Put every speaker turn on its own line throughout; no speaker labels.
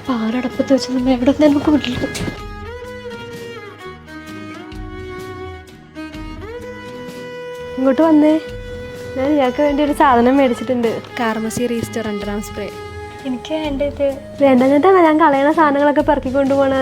പാലടപ്പത്ത് വെച്ച് നമ്മൾ എവിടെ നിന്നും കൂട്ടില്ല. ഇങ്ങോട്ട് വന്നേ, ഞാൻ ഇയാൾക്ക് വേണ്ടി ഒരു സാധനം മേടിച്ചിട്ടുണ്ട്.
കാർമസി റീസ്റ്റർ അണ്ടർആം സ്പ്രേ.
എനിക്ക് വേണ്ടത് വേണ്ടെന്നിട്ടാ ഞാൻ കളയണ സാധനങ്ങളൊക്കെ പെറുക്കിക്കൊണ്ട് പോണേ.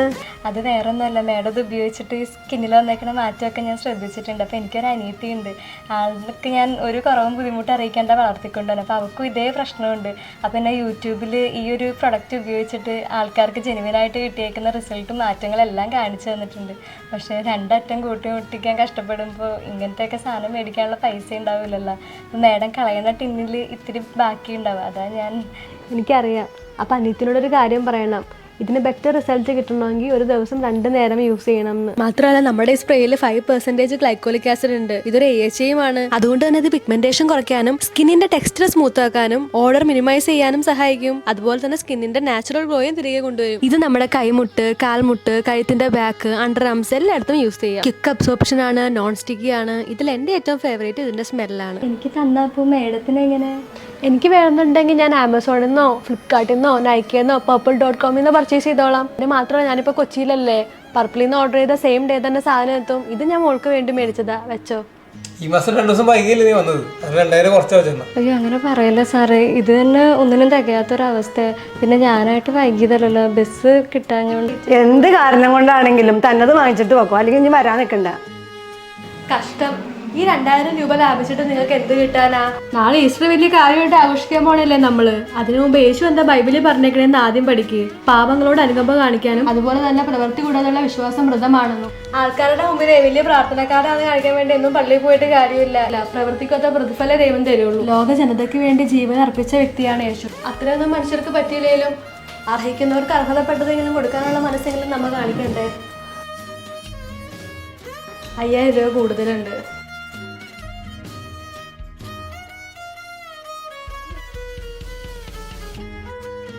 അത് വേറെ ഒന്നുമല്ല, മേഡം അത് ഉപയോഗിച്ചിട്ട് ഈ സ്കിന്നിൽ വന്നേക്കണ മാറ്റമൊക്കെ ഞാൻ ശ്രദ്ധിച്ചിട്ടുണ്ട്. അപ്പോൾ എനിക്കൊരു അനിയത്തിയുണ്ട്, ആൾക്ക് ഞാൻ ഒരു കുറവും ബുദ്ധിമുട്ട് അറിയിക്കേണ്ട വളർത്തിക്കൊണ്ടുവന്നു. അപ്പോൾ അവൾക്കും ഇതേ പ്രശ്നമുണ്ട്. അപ്പോൾ എന്നെ യൂട്യൂബിൽ ഈ ഒരു പ്രൊഡക്റ്റ് ഉപയോഗിച്ചിട്ട് ആൾക്കാർക്ക് ജെനുവിനായിട്ട് കിട്ടിയേക്കുന്ന റിസൾട്ട് മാറ്റങ്ങളെല്ലാം കാണിച്ചു തന്നിട്ടുണ്ട്. പക്ഷേ രണ്ടറ്റം കൂട്ടി മുട്ടിക്കാൻ കഷ്ടപ്പെടുമ്പോൾ ഇങ്ങനത്തെയൊക്കെ സാധനം മേടിക്കാനുള്ള പൈസ ഉണ്ടാവില്ലല്ലോ. അപ്പോൾ മേഡം കളയണ ടിന്നിൽ ഇത്തിരി ബാക്കി ഉണ്ടാവും, അതാ ഞാൻ.
എനിക്കറിയാം. അപ്പം അനിയത്തിനോടൊരു കാര്യം പറയണം, ഇതിന് ബെറ്റർ റിസൾട്ട് കിട്ടണമെങ്കിൽ ഒരു ദിവസം 2 നേരം യൂസ് ചെയ്യണം എന്ന്.
മാത്രമല്ല നമ്മുടെ ഈ സ്പ്രേയിൽ 5% ഗ്ലൈക്കോലിക് ആസിഡ് ഉണ്ട്. ഇതൊരു AHA ആണ്. അതുകൊണ്ട് തന്നെ ഇത് പിഗ്മെന്റേഷൻ കുറയ്ക്കാനും സ്കിന്നിന്റെ ടെക്സ്ചർ സ്മൂത്ത് ആക്കാനും ഓർഡർ മിനിമൈസ് ചെയ്യാനും സഹായിക്കും. അതുപോലെ തന്നെ സ്കിന്നിന്റെ നാച്ചുറൽ ഗ്ലോയും തിരികെ കൊണ്ടുവരും. ഇത് നമ്മുടെ കൈമുട്ട്, കാൽമുട്ട്, കഴുത്തിന്റെ ബാക്ക്, അണ്ടർ ആംസ് എല്ലായിടത്തും യൂസ് ചെയ്യാം. ക്വിക്ക് അബ്സോർപ്ഷൻ ആണ്, നോൺ സ്റ്റിക്കി ആണ്. ഇതിൽ എൻ്റെ ഏറ്റവും ഫേവറേറ്റ് ഇതിന്റെ സ്മെല്ലാണ്.
എനിക്ക് തന്നപ്പോൾ മേഡത്തിന് എങ്ങനെ?
എനിക്ക് വേണമെന്നുണ്ടെങ്കിൽ ഞാൻ ആമസോണിൽ നിന്നോ ഫ്ലിപ്കാർട്ടിൽ നിന്നോ നൈക്കയിൽ purple.com പർച്ചേസ് ചെയ്തോളാം. പിന്നെ മാത്രമല്ല, ഞാനിപ്പോൾ കൊച്ചിയിലല്ലേ, പർപ്പിളിൽ നിന്ന് ഓർഡർ ചെയ്ത സെയിം ഡേ തന്നെ സാധനം എത്തും. ഇത് ഞാൻ മോൾക്ക് വേണ്ടി മേടിച്ചതാ, വെച്ചോ.
ഈ മാസം 2 ദിവസം വൈകിയല്ലേ നീ വന്നത്? അത് 2000 കുറച്ച് വെച്ചെന്നാ.
അയ്യോ അങ്ങനെ പറയല്ലേ സാറേ, ഇത് തന്നെ ഒന്നിനും തികയാത്തൊരവസ്ഥ. പിന്നെ ഞാനായിട്ട് വൈകിയതല്ലോ, ബസ് കിട്ടാഞ്ഞോണ്ട്.
എന്ത് കാരണം കൊണ്ടാണെങ്കിലും തന്നത് വാങ്ങിച്ചിട്ട് വെക്കോ, അല്ലെങ്കിൽ ഇനി വരാൻ നിൽക്കണ്ട.
കഷ്ടം, ഈ 2000 രൂപ ലാഭിച്ചിട്ട് നിങ്ങൾക്ക് എന്ത് കിട്ടാനാ? നാളെ ഈസ്റ്റർ വലിയ കാര്യമായിട്ട് ആഘോഷിക്കാൻ പോണല്ലേ നമ്മള്. അതിനു മുമ്പ് യേശു എന്താ ബൈബിളിൽ പറഞ്ഞേക്കണേന്ന് ആദ്യം പഠിക്കുക. പാപങ്ങളോട് അനുകമ്പ കാണിക്കാനും അതുപോലെ തന്നെ പ്രവൃത്തി കൂടാതെയുള്ള വിശ്വാസം വ്രതമാണെന്നും. ആൾക്കാരുടെ മുമ്പിൽ വലിയ പ്രാർത്ഥനക്കാരാണ് കാണിക്കാൻ വേണ്ടി ഒന്നും പള്ളിയിൽ പോയിട്ട് കാര്യമില്ല. പ്രവൃത്തിക്കൊത്ത പ്രതിഫല ദൈവം തരുള്ളൂ. ലോക ജനതയ്ക്ക് വേണ്ടി ജീവൻ അർപ്പിച്ച വ്യക്തിയാണ് യേശു. അത്രയൊന്നും മനുഷ്യർക്ക് പറ്റിയില്ലെങ്കിലും അർഹിക്കുന്നവർക്ക് അർഹതപ്പെട്ടതെങ്കിലും കൊടുക്കാനുള്ള മനസ്സെങ്കിലും നമ്മൾ കാണിക്കണ്ടേ. 5000 രൂപ കൂടുതലുണ്ട്.